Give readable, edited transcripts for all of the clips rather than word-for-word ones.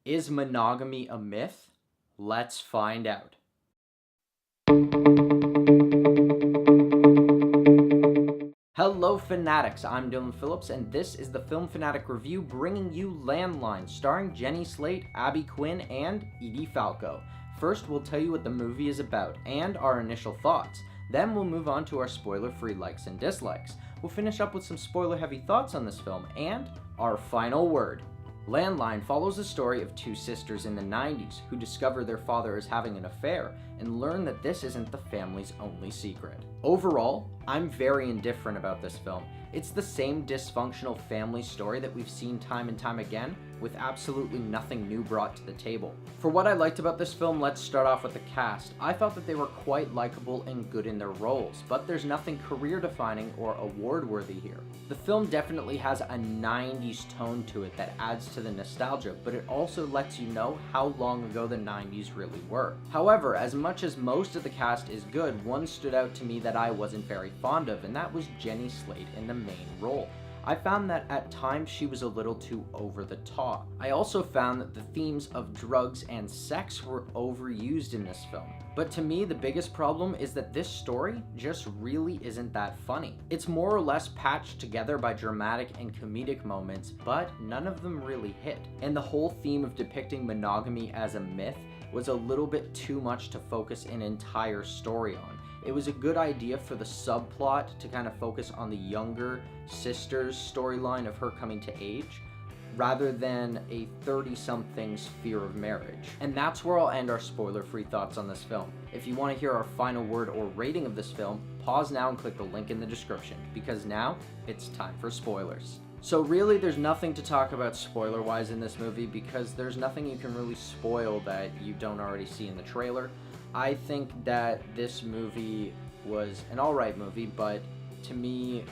Is monogamy a myth? Let's find out. Hello Fanatics, I'm Dylan Phillips, and this is the Film Fanatic Review bringing you Landline, starring Jenny Slate, Abby Quinn, and Edie Falco. First, we'll tell you what the movie is about, and our initial thoughts. Then we'll move on to our spoiler-free likes and dislikes. We'll finish up with some spoiler-heavy thoughts on this film, and our final word. Landline follows the story of two sisters in the 90s who discover their father is having an affair and learn that this isn't the family's only secret. Overall, I'm very indifferent about this film. It's the same dysfunctional family story that we've seen time and time again, with absolutely nothing new brought to the table. For what I liked about this film, let's start off with the cast. I thought that they were quite likable and good in their roles, but there's nothing career-defining or award-worthy here. The film definitely has a 90s tone to it that adds to the nostalgia, but it also lets you know how long ago the 90s really were. However, as much as most of the cast is good, one stood out to me that I wasn't very fond of, and that was Jenny Slate in the main role. I found that at times she was a little too over the top. I also found that the themes of drugs and sex were overused in this film. But to me, the biggest problem is that this story just really isn't that funny. It's more or less patched together by dramatic and comedic moments, but none of them really hit. And the whole theme of depicting monogamy as a myth was a little bit too much to focus an entire story on. It was a good idea for the subplot to kind of focus on the younger sister's storyline of her coming to age, rather than a 30-something's fear of marriage. And that's where I'll end our spoiler-free thoughts on this film. If you want to hear our final word or rating of this film, pause now and click the link in the description, because now it's time for spoilers. So really, there's nothing to talk about spoiler-wise in this movie, because there's nothing you can really spoil that you don't already see in the trailer. I think that this movie was an alright movie, but to me,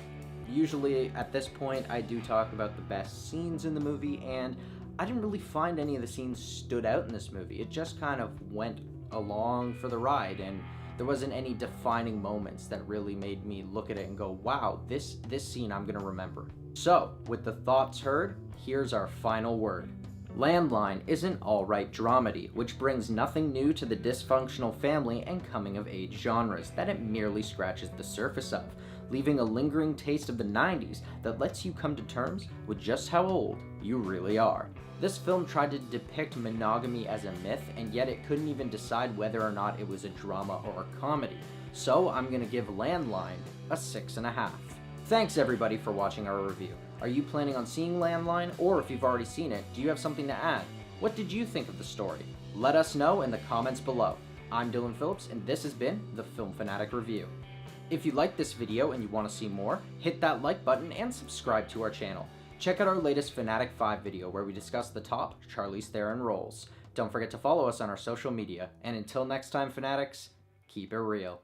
usually at this point, I do talk about the best scenes in the movie, and I didn't really find any of the scenes stood out in this movie. It just kind of went along for the ride, and there wasn't any defining moments that really made me look at it and go, wow, this scene I'm gonna remember. So, with the thoughts heard, here's our final word. Landline is an alright dramedy, which brings nothing new to the dysfunctional family and coming-of-age genres that it merely scratches the surface of, leaving a lingering taste of the 90s that lets you come to terms with just how old you really are. This film tried to depict monogamy as a myth, and yet it couldn't even decide whether or not it was a drama or a comedy. So I'm gonna give Landline a 6.5. Thanks everybody for watching our review. Are you planning on seeing Landline, or if you've already seen it, do you have something to add? What did you think of the story? Let us know in the comments below. I'm Dylan Phillips, and this has been the Film Fanatic Review. If you liked this video and you want to see more, hit that like button and subscribe to our channel. Check out our latest Fanatic 5 video where we discuss the top Charlize Theron roles. Don't forget to follow us on our social media, and until next time, Fanatics, keep it real.